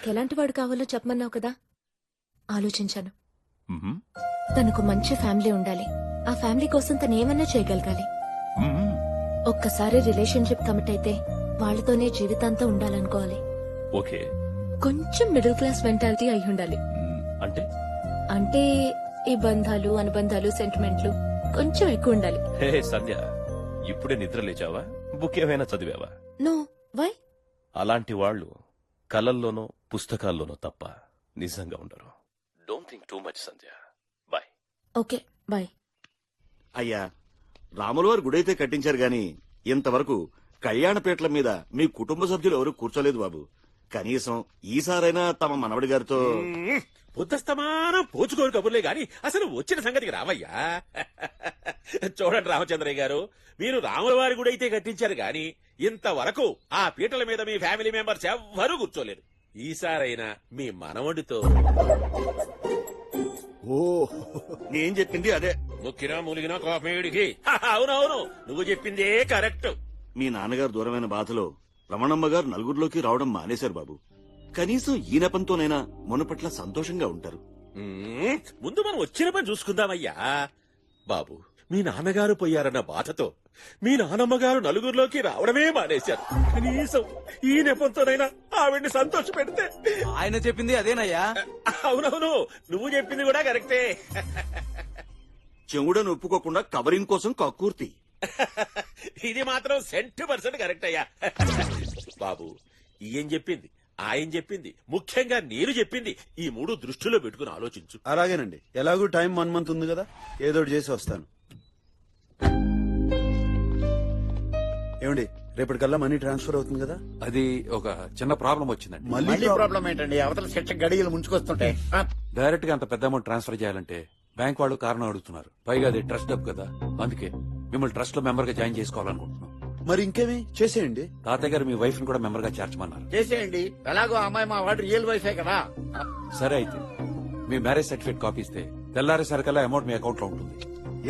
నాకెలాంటి వాడు కావాలో చెప్పమన్నావు కదా, ఆలోచించాను. మ్మ్. తనకు మంచి ఫ్యామిలీ ఉండాలి. ఆ ఫ్యామిలీ కోసం తను ఏమన్నా చేయగలగాలి. మ్మ్. ఒక్కసారి రిలేషన్షిప్ కమిట్ అయితే వాళ్ళతోనే జీవితాంతం ఉండాలనుకోవాలి. ఓకే. కొంచెం మిడిల్ క్లాస్ మెంటాలిటీ అయి ఉండాలి. అంటే అంటే ఈ బంధాలు, అనుబంధాలు, సెంటిమెంట్లు కొంచెం ఎక్కువ ఉండాలి. హే సంధ్య, ఇప్పుడే నిద్ర లేచావా? బుక్ ఏమైనా చదివావా? No, why? అలాంటి వాళ్ళు కలల్లోనో పుస్తకాల్లోనో తప్ప నిజంగా ఉండరు. Don't think too much Sandhya. Bye. Okay, bye. అయ్యా, రాములవారి గుడైతే కట్టించారు గాని ఇంతవరకు కళ్యాణపేటల మీద మీ కుటుంబ సభ్యులు ఎవరు కూర్చోలేదు బాబు. కనీసం ఈసారైనా తమ మనవడి గారితో. బుద్ధస్తమానం పోచుకోరు కబుర్లే గాని అసలు వచ్చిన సంగతికి రావయ్యా. చూడండి రామచంద్రయ్య గారు, మీరు రాముల వారి గుడి అయితే కట్టించారు గాని ఇంతవరకు ఆ పీటల మీద మీ ఫ్యామిలీ మెంబర్స్ ఎవ్వరూ కూర్చోలేరు. ఈసారైనా మీ మనవడితో. ఓ, నేను చెప్పింది అదే. ముక్కినా మూలిగినా కోపమేడికి. అవునవును, నువ్వు చెప్పిందే కరెక్ట్. మీ నాన్నగారు దూరమైన బాధలో రమణమ్మ గారు నలుగురిలోకి రావడం మానేశారు బాబు. కనీసం ఈ నెపంతోనైనా మునపట్ల సంతోషంగా ఉంటారు. ముందు మనం వచ్చిన పని చూసుకుందామయ్యా. బాబు, మీ నాన్నగారు పోయారన్న బాధతో మీ నానమ్మగారు నలుగురిలోకి రావడమే మానేశారు. కనీసం ఈ నెపంతోనైనా ఆవిడ్ని సంతోష పెడితే. ఆయన చెప్పింది అదేనయ్యా. అవునవును, నువ్వు చెప్పింది కూడా కరెక్టే. చెవుడను ఒప్పుకోకుండా కవరింగ్ కోసం కక్కుర్తి. ఇది మాత్రం 100% కరెక్ట్ అయ్యా. బాబు, ఏం చెప్పింది, ఆయన చెప్పింది, ముఖ్యంగా నేను చెప్పింది, ఈ మూడు దృష్టిలో పెట్టుకుని ఆలోచించు. అలాగేనండి. ఎలాగూ టైం 1 మంత్ ఉంది కదా, ఏదోటి చేసి వస్తాను. ఏమండి, రేపటికల్లా మనీ ట్రాన్స్ఫర్ అవుతుంది కదా? అది ఒక చిన్న ప్రాబ్లం వచ్చిందండి. మళ్ళీ ప్రాబ్లం ఏంటండి? అవతల శిక్ష గడియలు ముంచుకొస్తుంటే డైరెక్ట్ గా అంత పెద్ద అమౌంట్ ట్రాన్స్ఫర్ చేయాలంటే బ్యాంక్ వాళ్ళు కారణం అడుగుతున్నారు. పైగా అది ట్రస్ట్ డబ్బు కదా, అందుకే మిమ్మల్ని ట్రస్ట్ లో మెంబర్ గా జాయిన్ చేసుకోవాలనుకుంటున్నాం. మరి ఇంకేమి చేసేయండి. తాతయ్య గారు మీ వైఫ్ ని కూడా మెంబర్ గా చేర్చమన్నారు. చేసేయండి. ఎలాగో అమ్మాయి మా వాడు రియల్ వైఫే కదా. సరే అయితే మీ మ్యారేజ్ సర్టిఫికేట్ కాపీ ఇస్తే తెల్లారేసరికల్లా అమౌంట్ మీ అకౌంట్ లో ఉంటుంది.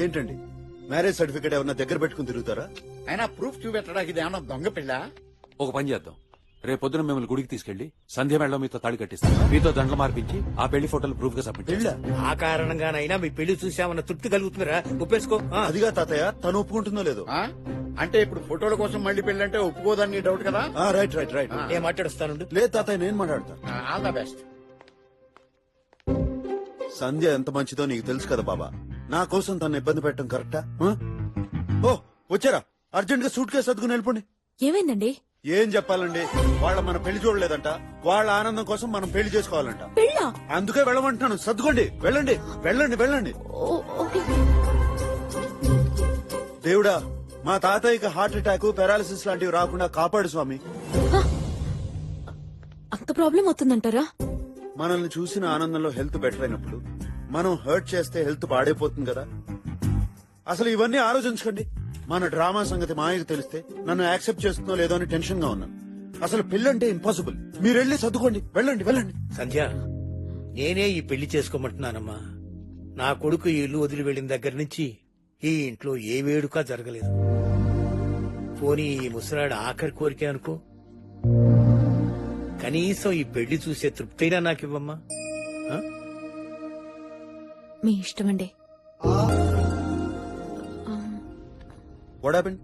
ఏంటండి, మ్యారేజ్ సర్టిఫికేట్ ఏమన్నా దగ్గర పెట్టుకుని తిరుగుతారా? అయినా ప్రూఫ్ చూపెట్టడానికి ఇది ఏమన్నా దొంగ పిల్ల? ఒక పని చేద్దాం, రేపు పొద్దున మిమ్మల్ని గుడికి తీసుకెళ్లి సంధ్య మేళలో మీతో తాళి కట్టిస్తాం. మీతో దండలు మార్పించి ఆ పెళ్లి ఫోటోలు ప్రూఫ్ గా సబ్మిట్ చేస్తాం. ఆ కారణంగానైనా మీ పెళ్లి చూసామన్న తృప్తి కలుగుతుందిరా. ఒప్పేసుకో. అదిగా తాతయ్య, తను ఒప్పుకుంటుందో లేదో. అంటే ఇప్పుడు ఫోటోల కోసం మళ్ళీ పెళ్ళంటే ఒప్పుకోదని డౌట్ కదా? Right right right. ఏం మాట్లాడుస్తాను? లేదు తాతయ్య, నేను మాట్లాడతా. All the best. సంధ్య ఎంత మంచిదో నీకు తెలుసు కదా బాబా. నా కోసం తను ఇబ్బంది పెట్టడం కరెక్టా? ఓ వచ్చారా, అర్జెంట్ గా సూట్ కేసు సర్దుకుని వెళ్ళిపోండి. ఏమైందండి? ఏం చెప్పాలండి, వాళ్ళ మన పెళ్లి చూడలేదంట. వాళ్ళ ఆనందం కోసం మనం పెళ్లి చేసుకోవాలంట. పెళ్ళా? అందుకే వెళ్ళమంటున్నాను. సర్దుకోండి, వెళ్ళండి వెళ్ళండి వెళ్ళండి. ఓకే. దేవుడా, మా తాతయ్యకి హార్ట్ అటాక్, పారాలిసిస్ లాంటివి రాకుండా కాపాడు స్వామి. అంత ప్రాబ్లం అవుతుందంటారా? మనల్ని చూసిన ఆనందంలో హెల్త్ బెటర్ అయినప్పుడు మనం హర్ట్ చేస్తే హెల్త్ పాడైపోతుంది కదా. అసలు ఇవన్నీ ఆలోచించకండి. మన డ్రామా సంగతి మాయకు తెలిస్తే నన్ను యాక్సెప్ట్ చేస్తుందో లేదో అని టెన్షన్ గా ఉన్నాను. అసలు పెళ్ళంటే ఇంపాసిబుల్. మీరు వెళ్ళి చదువుకోండి, వెళ్ళండి వెళ్ళండి. సంధ్య, నేనే ఈ పెళ్లి చేసుకోమంటున్నానమ్మా. నా కొడుకు ఈ ఇల్లు వదిలి వెళ్లిన దగ్గర నుంచి ఈ ఇంట్లో ఏ వేడుక జరగలేదు. పోనీ ఈ ముసలాడు ఆఖరి కోరికే అనుకో. కనీసం ఈ పెళ్లి చూసే తృప్తైనా నాకివ్వమ్మా. మీ ఇష్టమండి. What happened?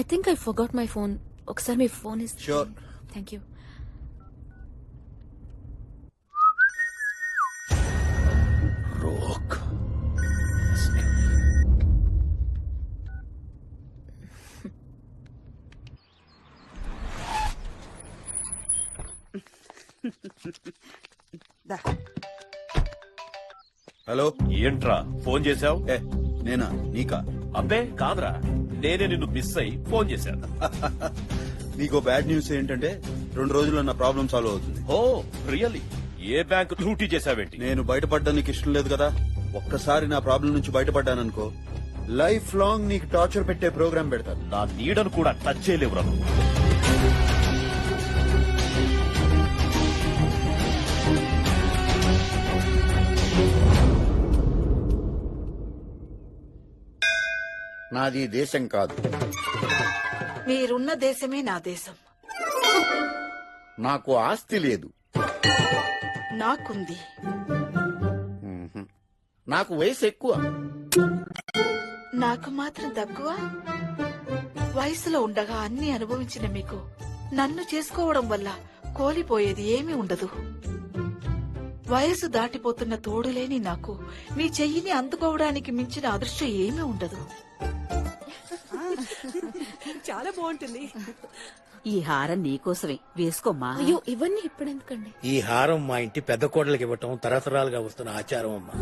I think I forgot my phone. ఒకసారి మీ ఫోన్ ఇస్తే. Sure. Thank you. Rock. Hello, ఏంట్రా ఫోన్ చేశావు? ఏ నేనా నీకా? అబ్బే కాదురా, నేనే నిన్ను మిస్ అయి ఫోన్ చేశాను. నీకో బ్యాడ్ న్యూస్ ఏంటంటే 2 రోజుల్లో నా ప్రాబ్లం సాల్వ్ అవుతుంది. ఓ రియల్లీ? ఏ బ్యాంక్ లూటీ చేశావేంటి? నేను బయటపడ్డానికి ఇష్టం లేదు కదా. ఒక్కసారి నా ప్రాబ్లం నుంచి బయటపడ్డాననుకో, లైఫ్ లాంగ్ నీకు టార్చర్ పెట్టే ప్రోగ్రామ్ పెడతాను. నా నీడను కూడా టచ్ చేయలేవురా నువ్వు. నాది దేశం కాదు. మీరున్న దేశమే నా దేశం. నాకు ఆస్తి లేదు, నాకుంది. నాకు వయసు ఎక్కువ. నాకు మాత్రం తక్కువ. వయసులో ఉండగా అన్ని అనుభవించిన మీకు నన్ను చేసుకోవడం వల్ల కోల్పోయేది ఏమీ ఉండదు. వయసు దాటిపోతున్న తోడులేని నాకు మీ చెయ్యిని అందుకోవడానికి మించిన అదృష్టం ఏమీ ఉండదు. చాలా బాగుంటుంది. ఈ హారం నీకోసమే, వేసుకోమ్మా. అయ్యో ఇవన్నీ ఇప్పుడెందుకండి? ఈ హారం మా ఇంటి పెద్ద కోడలికి ఇవ్వటం తరతరాలుగా వస్తున్న ఆచారం అమ్మా.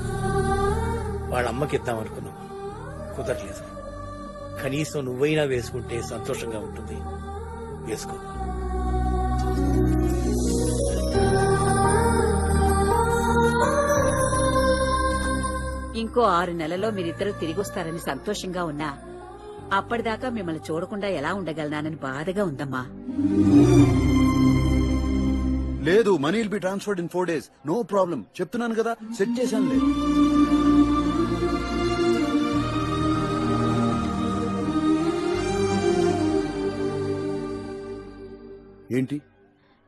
వాళ్ళ అమ్మకి ఇద్దామనుకున్నాం, కుదరలేదు. కనీసం నువ్వైనా వేసుకుంటే సంతోషంగా ఉంటుంది. వేసుకో. ఇంకో 6 నెలల్లో మీరిద్దరూ తిరిగొస్తారని సంతోషంగా ఉన్నా అప్పటిదాకా మిమ్మల్ని చూడకుండా ఎలా ఉండగలనానని బాధగా ఉందమ్మా. లేదు, money will be transferred in 4 days. No problem. చెప్తున్నాను కదా, సెట్ చేశాను. లేదు ఏంటి?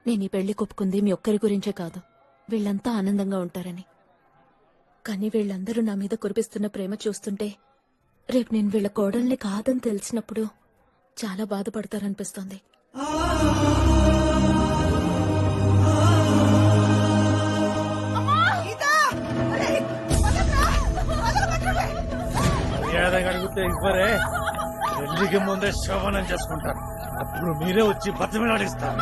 నేను ఈ పెళ్లి కొప్పుకుంది మీ ఒక్కరి గురించే కాదు, వీళ్ళంతా ఆనందంగా ఉంటారని. కానీ వీళ్ళందరూ నా మీద కురిపిస్తున్న ప్రేమ చూస్తుంటే రేపు నేను వీళ్ళ కోడల్ని కాదని తెలిసినప్పుడు చాలా బాధపడతారనిపిస్తోంది. అడిగితే ఇవ్వరే, పెళ్లికి ముందే శోభనం చేసుకుంటారు. అప్పుడు మీరే వచ్చి బతిమిలాడిస్తారు.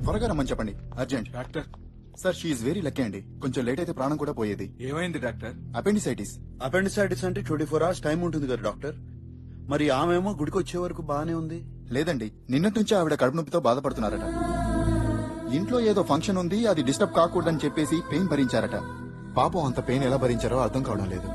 త్వరగా రమ్మని చెప్పండి, urgent. Doctor sir, she very lucky అండి. కొంచెం లేట్ అయితే ప్రాణం కూడా పోయేది. ఏమైంది డాక్టర్? అపెండిసైటిస్. అపెండిసైటిస్ అంటే 24 hours టైం ఉంటుంది కదా డాక్టర్. మరి ఆమెమో గుడికి వచ్చే వరకు బానే ఉంది. లేదండి, నిన్నటి నుంచి ఆవిడ కడుపు నొప్పితో బాధపడుతున్నారట. ఇంట్లో ఏదో ఫంక్షన్ ఉంది, అది డిస్టర్బ్ కాకూడదని చెప్పేసి పెయిన్ భరించారట. పాపం అంత పెయిన్ ఎలా భరించారో అర్థం కావడం లేదు.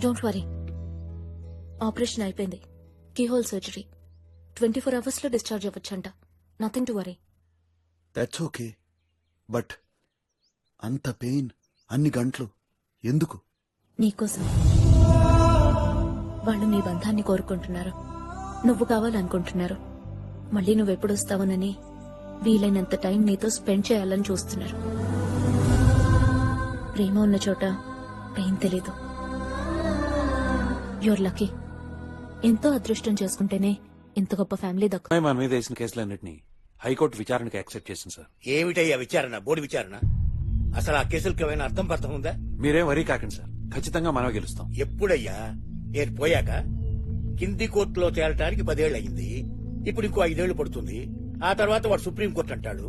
డోంట్ వరీ, ఆపరేషన్ అయిపోయింది. Keyhole surgery. 24 hours లో డిశ్చార్జ్ అవ్వచ్చంట. Nothing to worry. That's okay. But అంత పెయిన్ అన్ని గంటలు ఎందుకు? నీకోసం. వాళ్ళు నీ బంధాన్ని కోరుకుంటున్నారు, నువ్వు కావాలనుకుంటున్నారు. మళ్ళీ నువ్వెప్పుడు వస్తావునని వీలైనంత టైం నీతో స్పెండ్ చేయాలని చూస్తున్నారు. ప్రేమ ఉన్న చోట పెయిన్ తెలీదు. You're lucky. ఎంతో అదృష్టం చేసుకుంటేనే ఇంత గొప్ప ఫ్యామిలీ దక్కు. మన మీద వేసిన కేసులన్నింటినీ హైకోర్టు విచారణకి యాక్సెప్ట్ చేసింది సార్. ఏమిటయ్యా విచారణ? బోర్డు విచారణ? అసలు ఆ కేసులకు ఏమైనా అర్థం పర్థం ఉందా? మీరేం వరీ కాకండి సార్, ఖచ్చితంగా మనం గెలుస్తాం. ఎప్పుడయ్యా? నేను పోయాక కింది కోర్టులో తేలటానికి 10 ఏళ్ళు అయింది. ఇప్పుడు ఇంకో 5 ఏళ్లు పడుతుంది. ఆ తర్వాత వాడు సుప్రీంకోర్టు అంటాడు.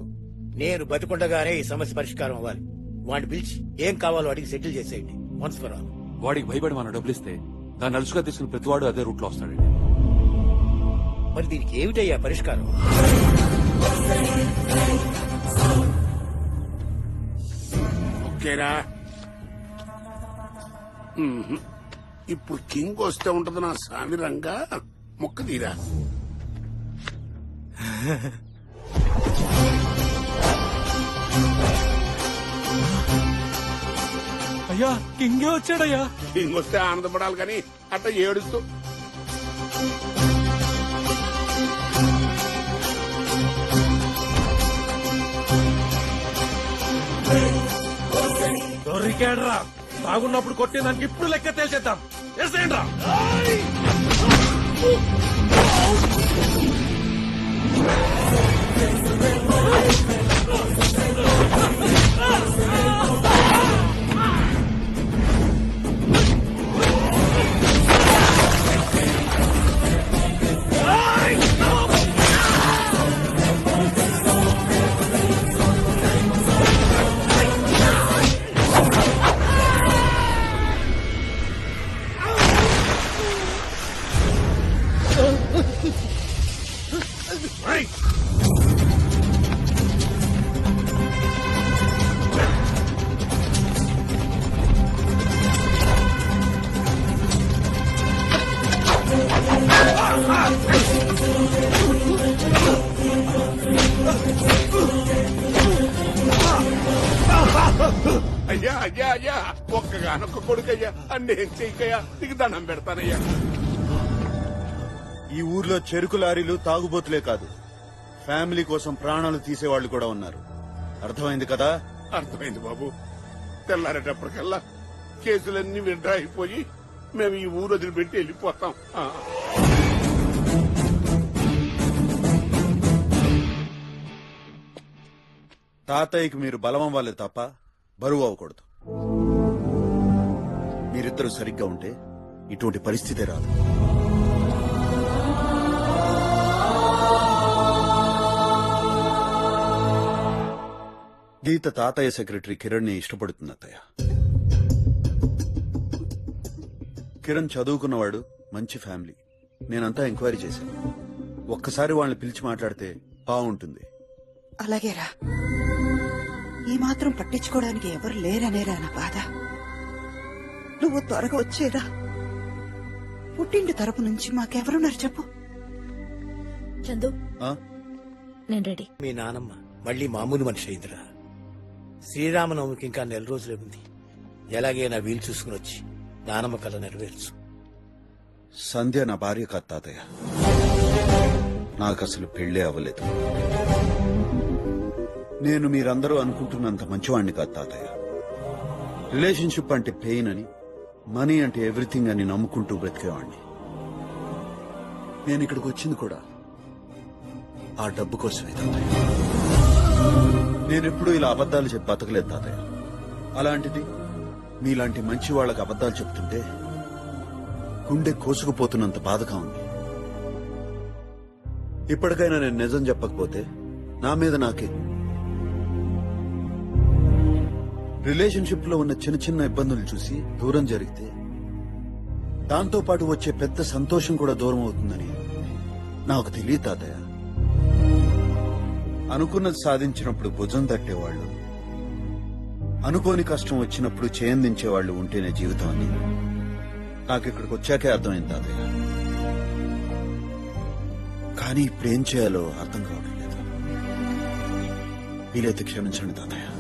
నేను బతికుండగానే ఈ సమస్య పరిష్కారం అవ్వాలి. వాడిని పిలిచి ఏం కావాలో అడిగి సెటిల్ చేసేయండి వన్స్ ఫర్ ఆల్. వాడికి భయపడి మనం డబ్బులు ఇస్తే దాన్ని అలుసుగా తీసుకుని ప్రతివాడు అదే రూట్ లో వస్తాడండి. మరి దీనికి ఏమిటయ్యా పరిష్కారం? ఓకేరా, ఇప్పుడు కింగ్ వస్తే ఉంటది నా సామిరంగా. మొక్క తీరా. అయ్యా, కింగే వచ్చాడయ్యా. కింగ్ వస్తే ఆనందపడాలి కానీ అట్లా ఏడుస్తూ. దొరికాడ్రా. బాగున్నప్పుడు కొట్టేదానికి ఇప్పుడు లెక్క తేల్చేద్దాం. వేసేయండ్రా. అయ్యా అయ్యా అయ్యా ఒక్కగానొక్క కొడుకయ్యా అన్నేం చెయ్యకయ్యా నీకు దండం పెడతానయ్యా. ఈ ఊర్లో చెరుకు లారీలు తాగుబోతులే కాదు, ఫ్యామిలీ కోసం ప్రాణాలు తీసేవాళ్లు కూడా ఉన్నారు. అర్థమైంది కదా? అర్థమైంది బాబు. తెల్లారేటప్పటికల్లా కేసులన్నీ విడ్రా అయిపోయి మేము ఈ ఊరు వదిలిపెట్టి వెళ్ళిపోతాం. తాతయ్యకి మీరు బలం అవ్వాలి తప్ప బరువు అవ్వకూడదు. మీరిద్దరూ సరిగ్గా ఉంటే ఇటువంటి పరిస్థితే రాదు. గీత తాతయ్య సెక్రటరీ కిరణ్ ని ఇష్టపడుతుంది అత్తయ్య. కిరణ్ చదువుకున్నవాడు, మంచి ఫ్యామిలీ. నేనంతా ఎంక్వైరీ చేశాను. ఒక్కసారి వాళ్ళని పిలిచి మాట్లాడితే బాగుంటుంది. అలాగేరా, ఈ మాత్రం పట్టించుకోవడానికి ఎవరు లేరనేరా నా బాధ. నువ్వు త్వరగా వచ్చేరా. పుట్టింటి తరపు నుంచి మాకెవరున్నారు చెప్పు. చందు, ఆ? నేను రెడీ. మీ నానమ్మ మళ్ళీ మామూలు మనిషి అయిందిరా. శ్రీరామనవమికి ఇంకా 4 రోజులే ఉంది. ఎలాగైనా వీలు చూసుకుని వచ్చి నానమ్మ కళ నెరవేర్చు. సంధ్య నా భార్య కాదు తాతయ్య. నాకు అసలు పెళ్లే అవ్వలేదు. నేను మీరందరూ అనుకుంటున్నంత మంచివాణ్ణి కాదు తాతయ్య. రిలేషన్షిప్ అంటే పెయిన్ అని, మనీ అంటే ఎవ్రీథింగ్ అని నమ్ముకుంటూ బ్రతికేవాణ్ణి. నేను ఇక్కడికి వచ్చింది కూడా ఆ డబ్బు కోసమే తాతయ్య. నేనెప్పుడూ ఇలా అబద్దాలు చెప్పి బతకలేదు తాతయ్య. అలాంటిది మీలాంటి మంచి వాళ్ళకి అబద్దాలు చెప్తుంటే గుండె కోసుకుపోతున్నంత బాధగా ఉంది. ఇప్పటికైనా నేను నిజం చెప్పకపోతే నా మీద నాకే. రిలేషన్షిప్ లో ఉన్న చిన్న చిన్న ఇబ్బందులు చూసి దూరం జరిగితే దాంతో పాటు వచ్చే పెద్ద సంతోషం కూడా దూరం అవుతుందని నాకు తెలియదు తాతయ్య. అనుకున్నది సాధించినప్పుడు భుజం తట్టేవాళ్లు, అనుకోని కష్టం వచ్చినప్పుడు చేయందించేవాళ్లు ఉంటేనే జీవితం అని నాకు ఇక్కడికి వచ్చాకే అర్థమైంది తాతయ్య. కానీ ఇప్పుడేం చేయాలో అర్థం కావట్లేదు. వీలైతే క్షమించండి తాతయ్య.